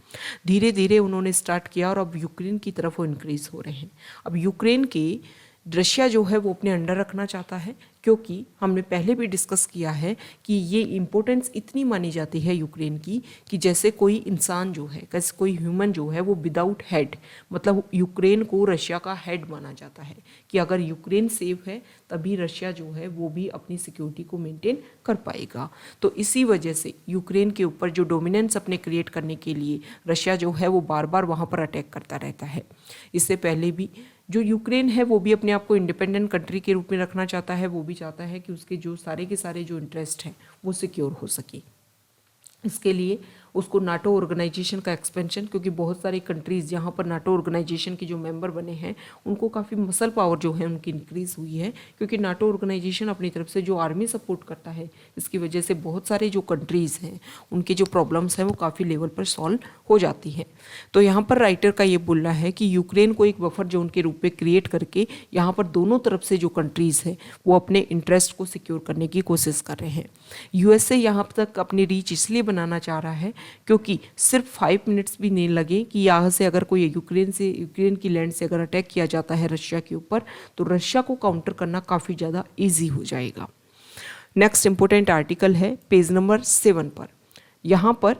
धीरे धीरे उन्होंने स्टार्ट किया और अब यूक्रेन की तरफ वो इंक्रीज़ हो रहे हैं। अब यूक्रेन के रशिया जो है वो अपने अंडर रखना चाहता है, क्योंकि हमने पहले भी डिस्कस किया है कि ये इम्पोर्टेंस इतनी मानी जाती है यूक्रेन की कि जैसे कोई इंसान जो है, कैसे कोई ह्यूमन जो है वो विदाउट हेड, मतलब यूक्रेन को रशिया का हेड माना जाता है कि अगर यूक्रेन सेफ है तभी रशिया जो है वो भी अपनी सिक्योरिटी को मेंटेन कर पाएगा। तो इसी वजह से यूक्रेन के ऊपर जो डोमिनेंस अपने क्रिएट करने के लिए रशिया जो है वो बार बार वहाँ पर अटैक करता रहता है। इससे पहले भी जो यूक्रेन है वो भी अपने आप को इंडिपेंडेंट कंट्री के रूप में रखना चाहता है, वो भी चाहता है कि उसके जो सारे के सारे जो इंटरेस्ट हैं वो सिक्योर हो सके। इसके लिए उसको नाटो ऑर्गेनाइजेशन का एक्सपेंशन, क्योंकि बहुत सारी कंट्रीज़ यहाँ पर नाटो ऑर्गेनाइजेशन के जो मेंबर बने हैं उनको काफ़ी मसल पावर जो है उनकी इंक्रीज़ हुई है, क्योंकि नाटो ऑर्गेनाइजेशन अपनी तरफ से जो आर्मी सपोर्ट करता है इसकी वजह से बहुत सारे जो कंट्रीज़ हैं उनके जो प्रॉब्लम्स हैं वो काफ़ी लेवल पर सॉल्व हो जाती हैं। तो यहाँ पर राइटर का ये बोलना है कि यूक्रेन को एक बफर जोन के रूप में क्रिएट करके यहाँ पर दोनों तरफ से जो कंट्रीज़ हैं वो अपने इंटरेस्ट को सिक्योर करने की कोशिश कर रहे हैं। यूएसए यहाँ तक अपनी रीच इसलिए बनाना चाह रहा है क्योंकि सिर्फ 5 मिनट्स भी नहीं लगे कि यहाँ से अगर कोई यूक्रेन की लैंड से अगर अटैक किया जाता है रशिया के ऊपर तो रशिया को काउंटर करना काफ़ी ज़्यादा ईजी हो जाएगा। नेक्स्ट इंपॉर्टेंट आर्टिकल है पेज नंबर 7 पर। यहाँ पर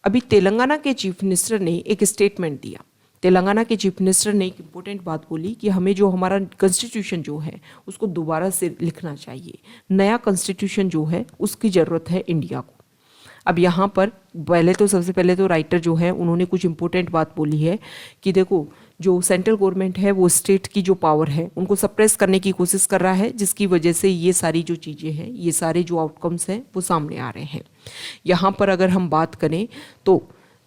अभी तेलंगाना के चीफ मिनिस्टर ने एक स्टेटमेंट दिया। तेलंगाना के चीफ मिनिस्टर ने एक इम्पोर्टेंट बात बोली कि हमें जो हमारा कॉन्स्टिट्यूशन जो है उसको दोबारा से लिखना चाहिए, नया कॉन्स्टिट्यूशन जो है उसकी ज़रूरत है इंडिया को। अब यहाँ पर सबसे पहले तो राइटर जो है उन्होंने कुछ इम्पोर्टेंट बात बोली है कि देखो जो सेंट्रल गवर्नमेंट है वो स्टेट की जो पावर है उनको सप्रेस करने की कोशिश कर रहा है, जिसकी वजह से ये सारी जो चीज़ें हैं, ये सारे जो आउटकम्स हैं वो सामने आ रहे हैं। यहाँ पर अगर हम बात करें तो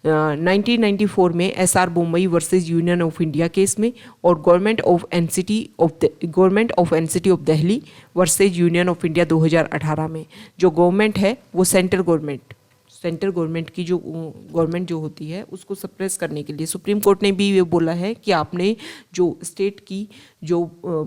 1994 में SR Bombay versus union of India case में और government of NCT of Delhi versus union of India 2018 में जो गवर्नमेंट है वो सेंट्रल गवर्नमेंट की जो गवर्नमेंट जो होती है उसको सप्रेस करने के लिए सुप्रीम कोर्ट ने भी ये बोला है कि आपने जो स्टेट की जो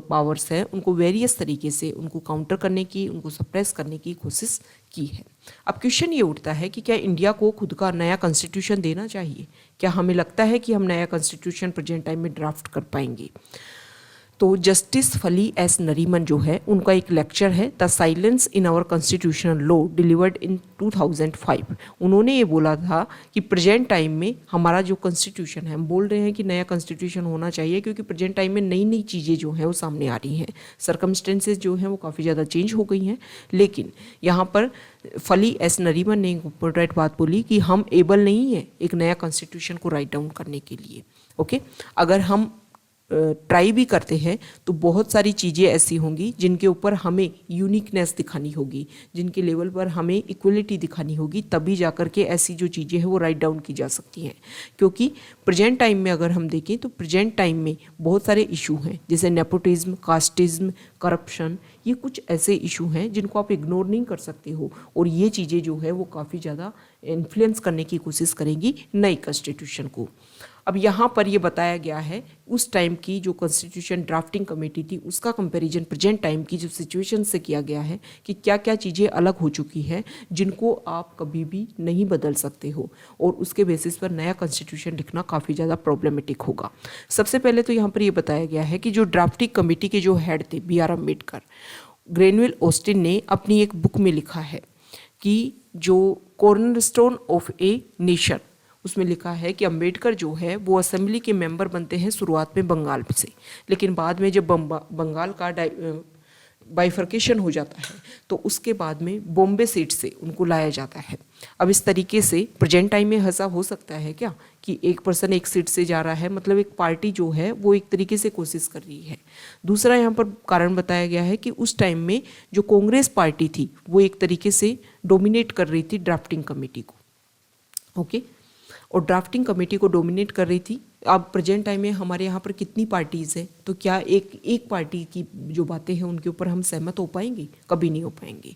पावर्स हैं उनको वेरियस तरीके से उनको काउंटर करने की, उनको सप्रेस करने की कोशिश की है। अब क्वेश्चन ये उठता है कि क्या इंडिया को खुद का नया कॉन्स्टिट्यूशन देना चाहिए? क्या हमें लगता है कि हम नया कॉन्स्टिट्यूशन प्रेजेंट टाइम में ड्राफ्ट कर पाएंगे? तो जस्टिस फली एस नरीमन जो है उनका एक लेक्चर है the silence in our constitutional law delivered in 2005। उन्होंने ये बोला था कि प्रेजेंट टाइम में हमारा जो कॉन्स्टिट्यूशन है, हम बोल रहे हैं कि नया कॉन्स्टिट्यूशन होना चाहिए क्योंकि प्रेजेंट टाइम में नई नई चीज़ें जो हैं वो सामने आ रही हैं, सर्कमस्टेंसेज जो हैं वो काफ़ी ज़्यादा चेंज हो गई हैं। लेकिन यहाँ पर फली एस नरीमन ने एक इम्पोर्टेंट बात बोली कि हम एबल नहीं है एक नया कॉन्स्टिट्यूशन को राइट डाउन करने के लिए। ओके, अगर हम ट्राई भी करते हैं तो बहुत सारी चीज़ें ऐसी होंगी जिनके ऊपर हमें यूनिकनेस दिखानी होगी, जिनके लेवल पर हमें इक्वलिटी दिखानी होगी, तभी जाकर के ऐसी जो चीज़ें हैं वो राइट डाउन की जा सकती हैं। क्योंकि प्रेजेंट टाइम में अगर हम देखें तो प्रेजेंट टाइम में बहुत सारे इशू हैं जैसे नेपोटिज्म, कास्टिज्म, करप्शन, ये कुछ ऐसे इशू हैं जिनको आप इग्नोर नहीं कर सकते हो और ये चीज़ें जो है वो काफ़ी ज़्यादा इन्फ्लुएंस करने की कोशिश करेंगी नई कॉन्स्टिट्यूशन को। अब यहाँ पर ये बताया गया है उस टाइम की जो कॉन्स्टिट्यूशन ड्राफ्टिंग कमेटी थी उसका कंपैरिजन प्रेजेंट टाइम की जो सिचुएशन से किया गया है कि क्या क्या चीज़ें अलग हो चुकी हैं जिनको आप कभी भी नहीं बदल सकते हो और उसके बेसिस पर नया कॉन्स्टिट्यूशन लिखना काफ़ी ज़्यादा प्रॉब्लमेटिक होगा। सबसे पहले तो यहाँ पर ये बताया गया है कि जो ड्राफ्टिंग कमेटी के जो हेड थे BR अम्बेडकर, ग्रेनविल ऑस्टिन ने अपनी एक बुक में लिखा है कि जो कॉर्नरस्टोन ऑफ ए नेशन, उसमें लिखा है कि अंबेडकर जो है वो असेंबली के मेंबर बनते हैं शुरुआत में बंगाल से, लेकिन बाद में जब बंगाल का बाइफर्केशन हो जाता है तो उसके बाद में बॉम्बे सीट से उनको लाया जाता है। अब इस तरीके से प्रेजेंट टाइम में ऐसा हो सकता है क्या कि एक पर्सन एक सीट से जा रहा है, मतलब एक पार्टी जो है वो एक तरीके से कोशिश कर रही है। दूसरा यहाँ पर कारण बताया गया है कि उस टाइम में जो कांग्रेस पार्टी थी वो एक तरीके से डोमिनेट कर रही थी ड्राफ्टिंग कमेटी को, ओके, और ड्राफ्टिंग कमेटी को डोमिनेट कर रही थी। अब प्रेजेंट टाइम में हमारे यहाँ पर कितनी पार्टीज़ हैं, तो क्या एक पार्टी की जो बातें हैं उनके ऊपर हम सहमत हो पाएंगे? कभी नहीं हो पाएंगे।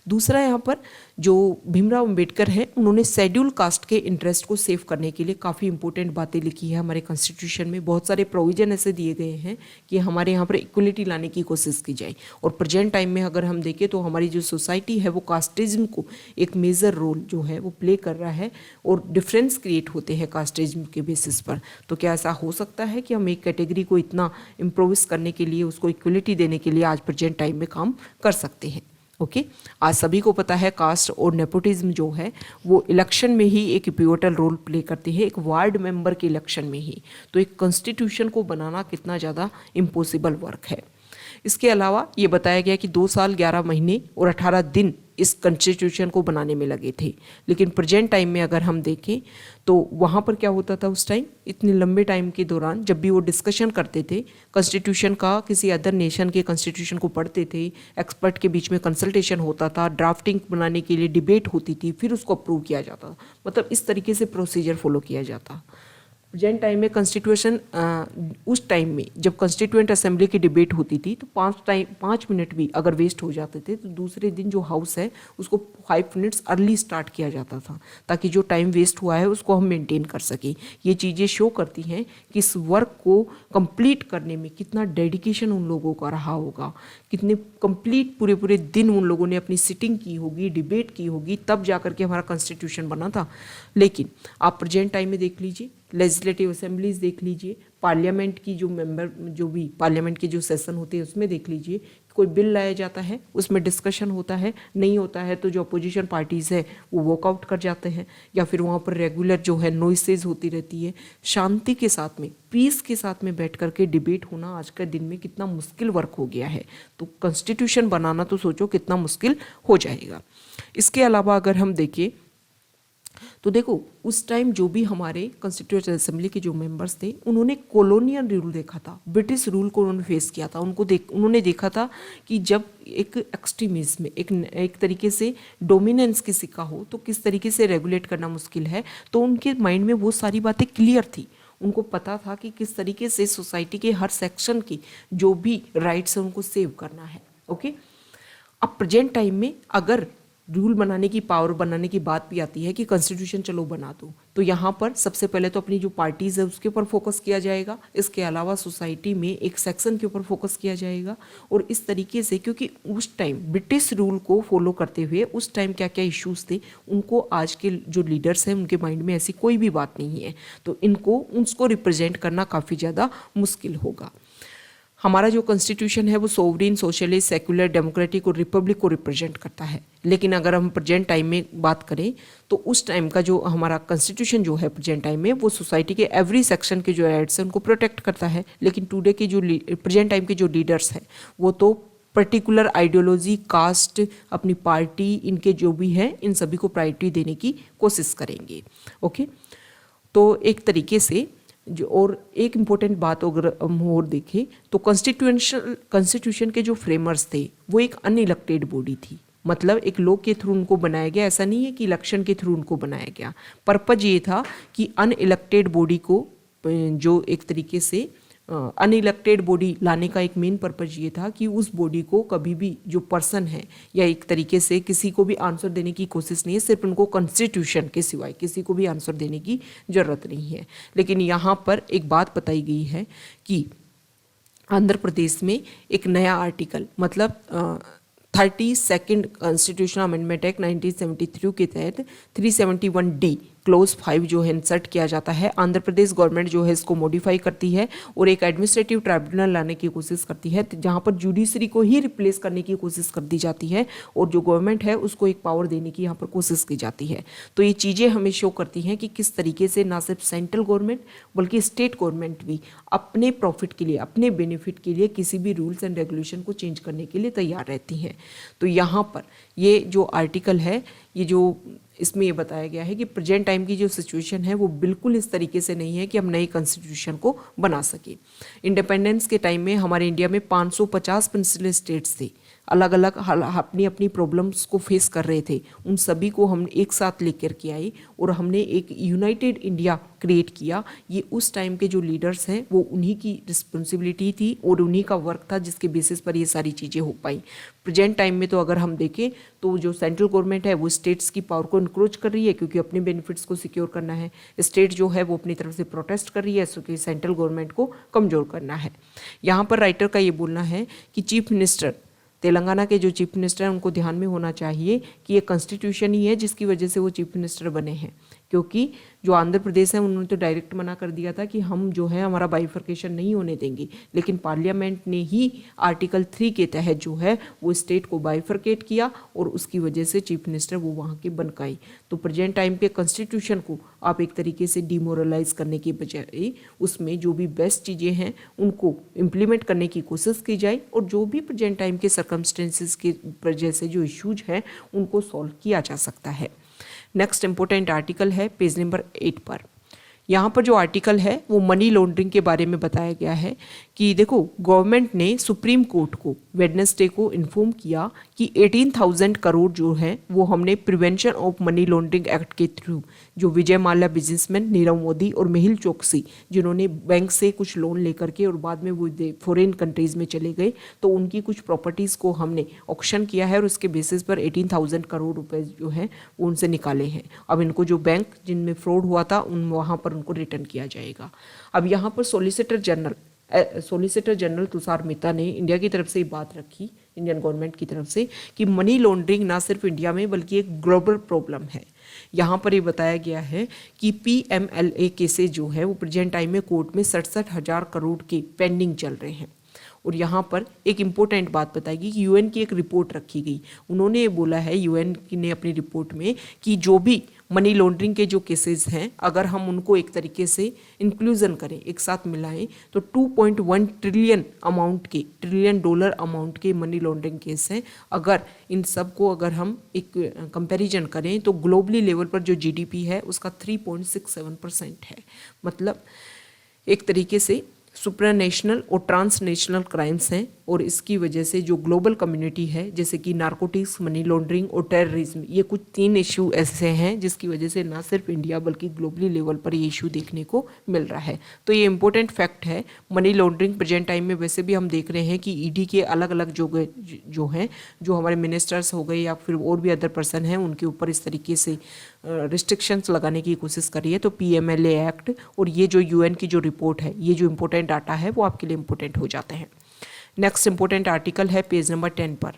दूसरा यहाँ पर जो भीमराव अंबेडकर हैं उन्होंने शेड्यूल कास्ट के इंटरेस्ट को सेव करने के लिए काफ़ी इंपॉर्टेंट बातें लिखी है। हमारे कॉन्स्टिट्यूशन में बहुत सारे प्रोविजन ऐसे दिए गए हैं कि हमारे यहाँ पर इक्वलिटी लाने की कोशिश की जाए। और प्रेजेंट टाइम में अगर हम देखें तो हमारी जो सोसाइटी है वो कास्टिज्म को एक मेजर रोल जो है वो प्ले कर रहा है और डिफरेंस क्रिएट होते हैं कास्टिज्म के बेसिस पर। तो क्या ऐसा हो सकता है कि हम एक कैटेगरी को इतना इम्प्रोवाइज करने के लिए, उसको इक्वलिटी देने के लिए आज प्रेजेंट टाइम में काम कर सकते हैं? ओके, आज सभी को पता है कास्ट और नेपोटिज्म जो है वो इलेक्शन में ही एक पिवोटल रोल प्ले करती है, एक वार्ड मेंबर के इलेक्शन में ही। तो एक कॉन्स्टिट्यूशन को बनाना कितना ज़्यादा इम्पॉसिबल वर्क है। इसके अलावा ये बताया गया कि 2 साल 11 महीने और 18 दिन इस कॉन्स्टिट्यूशन को बनाने में लगे थे। लेकिन प्रेजेंट टाइम में अगर हम देखें तो वहाँ पर क्या होता था उस टाइम, इतने लंबे टाइम के दौरान जब भी वो डिस्कशन करते थे कॉन्स्टिट्यूशन का, किसी अदर नेशन के कॉन्स्टिट्यूशन को पढ़ते थे, एक्सपर्ट के बीच में कंसल्टेशन होता था, ड्राफ्टिंग बनाने के लिए डिबेट होती थी, फिर उसको अप्रूव किया जाता। मतलब इस तरीके से प्रोसीजर फॉलो किया जाता। प्रेजेंट टाइम में कॉन्स्टिट्यूशन उस टाइम में जब कॉन्स्टिट्यूएंट असेंबली की डिबेट होती थी तो 5 मिनट भी अगर वेस्ट हो जाते थे तो दूसरे दिन जो हाउस है उसको 5 मिनट्स अर्ली स्टार्ट किया जाता था, ताकि जो टाइम वेस्ट हुआ है उसको हम मेंटेन कर सकें। ये चीज़ें शो करती हैं कि इस वर्क को कंप्लीट करने में कितना डेडिकेशन उन लोगों का रहा होगा, कितने कंप्लीट पूरे दिन उन लोगों ने अपनी सिटिंग की होगी, डिबेट की होगी, तब जाकर के हमारा कॉन्स्टिट्यूशन बना था। लेकिन आप प्रेजेंट टाइम में देख लीजिए, लेजिस्लेटिव असेंबलीज देख लीजिए, पार्लियामेंट की जो भी पार्लियामेंट के जो सेशन होते हैं उसमें देख लीजिए, कोई बिल लाया जाता है उसमें डिस्कशन होता है, नहीं होता है तो जो अपोजिशन पार्टीज़ है वो वॉकआउट कर जाते हैं, या फिर वहाँ पर रेगुलर जो है नॉइसेज होती रहती है। शांति के साथ में, पीस के साथ में बैठ करके डिबेट होना आज के दिन में कितना मुश्किल वर्क हो गया है। तो कॉन्स्टिट्यूशन बनाना तो सोचो कितना मुश्किल हो जाएगा। इसके अलावा अगर हम देखें तो देखो उस टाइम जो भी हमारे कॉन्स्टिट्यूएंट असेंबली के जो मेंबर्स थे उन्होंने कॉलोनियल रूल देखा था, ब्रिटिश रूल को उन्होंने फेस किया था। उन्होंने देखा था कि जब एक एक्सट्रीमिज्म में एक तरीके से डोमिनेंस किसी का हो तो किस तरीके से रेगुलेट करना मुश्किल है। तो उनके माइंड में वो सारी बातें क्लियर थी, उनको पता था कि किस तरीके से सोसाइटी के हर सेक्शन की जो भी राइट्स है उनको सेव करना है। ओके, अब प्रेजेंट टाइम में अगर रूल बनाने की, पावर बनाने की बात भी आती है कि कॉन्स्टिट्यूशन चलो बना दो, तो यहाँ पर सबसे पहले तो अपनी जो पार्टीज़ है उसके ऊपर फोकस किया जाएगा। इसके अलावा सोसाइटी में एक सेक्शन के ऊपर फोकस किया जाएगा। और इस तरीके से, क्योंकि उस टाइम ब्रिटिश रूल को फॉलो करते हुए उस टाइम क्या क्या इश्यूज़ थे उनको आज के जो लीडर्स हैं उनके माइंड में ऐसी कोई भी बात नहीं है, तो उसको रिप्रेजेंट करना काफ़ी ज़्यादा मुश्किल होगा। हमारा जो कॉन्स्टिट्यूशन है वो सोवरेन, सोशलिस्ट, सेक्युलर, डेमोक्रेटिक और रिपब्लिक को रिप्रेजेंट करता है। लेकिन अगर हम प्रेजेंट टाइम में बात करें तो उस टाइम का जो हमारा कॉन्स्टिट्यूशन जो है प्रेजेंट टाइम में वो सोसाइटी के एवरी सेक्शन के जो राइट्स हैं उनको प्रोटेक्ट करता है। लेकिन टुडे के जो प्रेजेंट टाइम के जो लीडर्स हैं वो तो पर्टिकुलर आइडियोलॉजी, कास्ट, अपनी पार्टी, इनके जो भी हैं इन सभी को प्रायोरिटी देने की कोशिश करेंगे। ओके, तो एक तरीके से जो और एक इम्पोर्टेंट बात अगर हम और देखें तो कॉन्स्टिट्यूशन के जो फ्रेमर्स थे वो एक अनइलेक्टेड बॉडी थी, मतलब एक लॉ के थ्रू उनको बनाया गया। ऐसा नहीं है कि इलेक्शन के थ्रू उनको बनाया गया। पर्पज ये था कि अनइलेक्टेड बॉडी को जो एक तरीके से अनइलेक्टेड बॉडी लाने का एक मेन पर्पज ये था कि उस बॉडी को कभी भी जो पर्सन है या एक तरीके से किसी को भी आंसर देने की कोशिश नहीं है, सिर्फ उनको कॉन्स्टिट्यूशन के सिवाय किसी को भी आंसर देने की ज़रूरत नहीं है। लेकिन यहाँ पर एक बात बताई गई है कि आंध्र प्रदेश में एक नया आर्टिकल, मतलब 32nd कॉन्स्टिट्यूशनल अमेंडमेंट एक्ट 1973 के तहत 371D क्लोज 5 जो है इंसर्ट किया जाता है। आंध्र प्रदेश गवर्नमेंट जो है इसको मॉडिफाई करती है और एक एडमिनिस्ट्रेटिव ट्राइब्यूनल लाने की कोशिश करती है, जहाँ पर जुडिशरी को ही रिप्लेस करने की कोशिश कर दी जाती है और जो गवर्नमेंट है उसको एक पावर देने की यहाँ पर कोशिश की जाती है। तो ये चीज़ें हमें शो करती हैं कि किस तरीके से ना सिर्फ सेंट्रल गवर्नमेंट बल्कि स्टेट गवर्नमेंट भी अपने प्रॉफिट के लिए, अपने बेनिफिट के लिए किसी भी रूल्स एंड रेगुलेशन को चेंज करने के लिए तैयार रहती हैं। तो यहाँ पर ये जो आर्टिकल है, ये जो इसमें ये बताया गया है कि प्रेजेंट टाइम की जो सिचुएशन है वो बिल्कुल इस तरीके से नहीं है कि हम नई कॉन्स्टिट्यूशन को बना सके। इंडिपेंडेंस के टाइम में हमारे इंडिया में 550 प्रिंसिपल स्टेट्स थे, अलग अलग अपनी अपनी प्रॉब्लम्स को फेस कर रहे थे। उन सभी को हम एक साथ लेकर के आए और हमने एक यूनाइटेड इंडिया क्रिएट किया। ये उस टाइम के जो लीडर्स हैं वो उन्हीं की रिस्पॉन्सिबिलिटी थी और उन्हीं का वर्क था, जिसके बेसिस पर ये सारी चीज़ें हो पाई। प्रेजेंट टाइम में तो अगर हम देखें तो जो सेंट्रल गवर्नमेंट है वो स्टेट्स की पावर को इंक्रोच कर रही है, क्योंकि अपने बेनिफिट्स को सिक्योर करना है। स्टेट जो है वो अपनी तरफ से प्रोटेस्ट कर रही है, क्योंकि सेंट्रल गवर्नमेंट को कमज़ोर करना है। यहाँ पर राइटर का ये बोलना है कि चीफ मिनिस्टर, तेलंगाना के जो चीफ मिनिस्टर हैं उनको ध्यान में होना चाहिए कि ये कॉन्स्टिट्यूशन ही है जिसकी वजह से वो चीफ मिनिस्टर बने हैं, क्योंकि जो आंध्र प्रदेश है उन्होंने तो डायरेक्ट मना कर दिया था कि हम जो है हमारा बाइफर्केशन नहीं होने देंगे, लेकिन पार्लियामेंट ने ही आर्टिकल 3 के तहत जो है वो स्टेट को बाइफर्केट किया और उसकी वजह से चीफ मिनिस्टर वो वहाँ के बन गए। तो प्रेजेंट टाइम पे कॉन्स्टिट्यूशन को आप एक तरीके से डिमोरलाइज करने के बजाय उसमें जो भी बेस्ट चीज़ें हैं उनको इम्प्लीमेंट करने की कोशिश की जाए और जो भी प्रेजेंट टाइम के सर्कमस्टेंसेस की वजह से जो इश्यूज हैं उनको सॉल्व किया जा सकता है। नेक्स्ट इंपॉर्टेंट आर्टिकल है पेज नंबर 8 पर। यहाँ पर जो आर्टिकल है वो मनी लॉन्ड्रिंग के बारे में बताया गया है कि देखो, गवर्नमेंट ने सुप्रीम कोर्ट को वेडनेसडे को इन्फॉर्म किया कि 18,000 करोड़ जो है वो हमने prevention of money laundering act के थ्रू, जो विजय माल्या बिजनेसमैन, नीरव मोदी और मेहुल चोकसी जिन्होंने बैंक से कुछ लोन लेकर के और बाद में वो फॉरेन कंट्रीज में चले गए, तो उनकी कुछ प्रॉपर्टीज़ को हमने ऑक्शन किया है और उसके बेसिस पर 18,000 करोड़ रुपए जो हैं वो उनसे निकाले हैं। अब इनको जो बैंक जिनमें फ्रॉड हुआ था वहाँ पर उनको रिटर्न किया जाएगा। अब यहाँ पर सॉलिसिटर जनरल तुषार मेहता ने इंडिया की तरफ से ये बात रखी, इंडियन गवर्नमेंट की तरफ से, कि मनी लॉन्ड्रिंग ना सिर्फ इंडिया में बल्कि एक ग्लोबल प्रॉब्लम है। यहाँ पर ये बताया गया है कि PMLA केसेज जो है वो प्रेजेंट टाइम में कोर्ट में 67,000 करोड़ के पेंडिंग चल रहे हैं। और यहाँ पर एक इम्पोर्टेंट बात बताएगी कि UN की एक रिपोर्ट रखी गई। उन्होंने ये बोला है, UN ने अपनी रिपोर्ट में, कि जो भी मनी लॉन्ड्रिंग के जो केसेस हैं अगर हम उनको एक तरीके से इंक्लूजन करें, एक साथ मिलाएं, तो 2.1 ट्रिलियन डॉलर अमाउंट के मनी लॉन्ड्रिंग केस हैं। अगर इन सब को अगर हम एक कंपैरिजन करें तो ग्लोबली लेवल पर जो GDP है उसका 3.67% है। मतलब एक तरीके से सुप्रानेशनल और ट्रांसनेशनल क्राइम्स हैं और इसकी वजह से जो ग्लोबल कम्युनिटी है, जैसे कि नारकोटिक्स, मनी लॉन्ड्रिंग और टेररिज्म, ये कुछ 3 इशू ऐसे हैं जिसकी वजह से ना सिर्फ इंडिया बल्कि ग्लोबली लेवल पर ये इशू देखने को मिल रहा है। तो ये इंपॉर्टेंट फैक्ट है। मनी लॉन्ड्रिंग प्रेजेंट टाइम में वैसे भी हम देख रहे हैं कि ED के अलग अलग जो हैं, जो हमारे मिनिस्टर्स हो गए या फिर और भी अदर पर्सन हैं, उनके ऊपर इस तरीके से रिस्ट्रिक्शंस लगाने की कोशिश करी है। तो PMLA एक्ट और ये जो UN की जो रिपोर्ट है, ये जो इंपॉर्टेंट डाटा है वो आपके लिए इंपॉर्टेंट हो जाते हैं। नेक्स्ट इंपॉर्टेंट आर्टिकल है पेज नंबर 10 पर।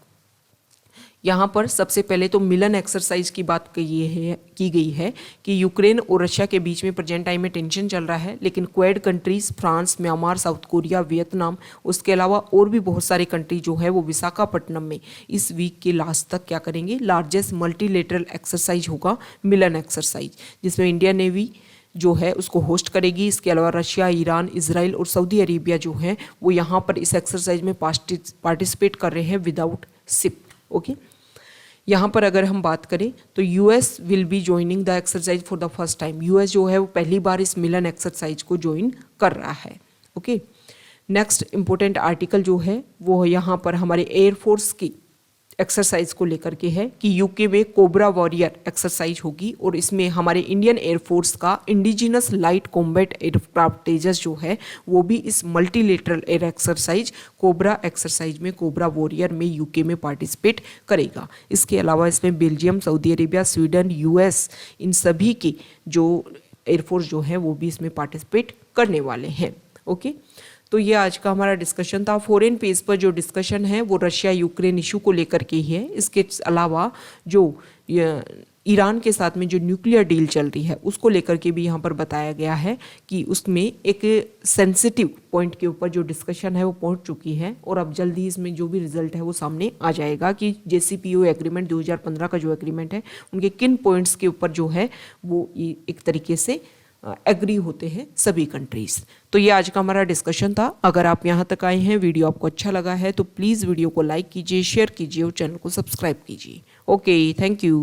यहाँ पर सबसे पहले तो मिलन एक्सरसाइज की बात की गई है कि यूक्रेन और रशिया के बीच में प्रेजेंट टाइम में टेंशन चल रहा है, लेकिन Quad countries, France, Myanmar, south Korea, Vietnam, उसके अलावा और भी बहुत सारे कंट्री जो है वो विशाखापट्टनम में इस वीक के लास्ट तक क्या करेंगे, लार्जेस्ट मल्टीलेटरल एक्सरसाइज होगा मिलन एक्सरसाइज, जिसमें इंडियन नेवी जो है उसको होस्ट करेगी। इसके अलावा रशिया, ईरान, इजराइल और सऊदी अरेबिया जो है वो यहाँ पर इस एक्सरसाइज में पार्टिसिपेट कर रहे हैं विदाउट शिप। ओके, यहाँ पर अगर हम बात करें तो US will be joining the exercise for the first time. US जो है वो पहली बार इस मिलन एक्सरसाइज को ज्वाइन कर रहा है। ओके, नेक्स्ट इंपॉर्टेंट आर्टिकल जो है वो यहाँ पर हमारे एयरफोर्स की एक्सरसाइज को लेकर के है कि UK में कोबरा वॉरियर एक्सरसाइज होगी और इसमें हमारे इंडियन एयरफोर्स का इंडिजिनस लाइट कॉम्बैट एयरक्राफ्ट तेजस जो है वो भी इस multilateral air exercise cobra exercise में, कोबरा वॉरियर में UK में पार्टिसिपेट करेगा। इसके अलावा इसमें Belgium, Saudi Arabia, Sweden, US, इन सभी के जो एयरफोर्स जो है वो भी इसमें पार्टिसिपेट करने वाले हैं। ओके, तो ये आज का हमारा डिस्कशन था। फॉरेन पेज पर जो डिस्कशन है वो रशिया यूक्रेन इशू को लेकर के ही है। इसके अलावा जो ईरान के साथ में जो न्यूक्लियर डील चल रही है उसको लेकर के भी यहाँ पर बताया गया है कि उसमें एक सेंसिटिव पॉइंट के ऊपर जो डिस्कशन है वो पहुँच चुकी है और अब जल्दी इसमें जो भी रिजल्ट है वो सामने आ जाएगा कि JCPOA एग्रीमेंट 2015 का जो एग्रीमेंट है उनके किन पॉइंट्स के ऊपर जो है वो एक तरीके से एग्री होते हैं सभी कंट्रीज। तो ये आज का हमारा डिस्कशन था। अगर आप यहाँ तक आए हैं, वीडियो आपको अच्छा लगा है तो प्लीज़ वीडियो को लाइक कीजिए, शेयर कीजिए और चैनल को सब्सक्राइब कीजिए। Okay, thank you.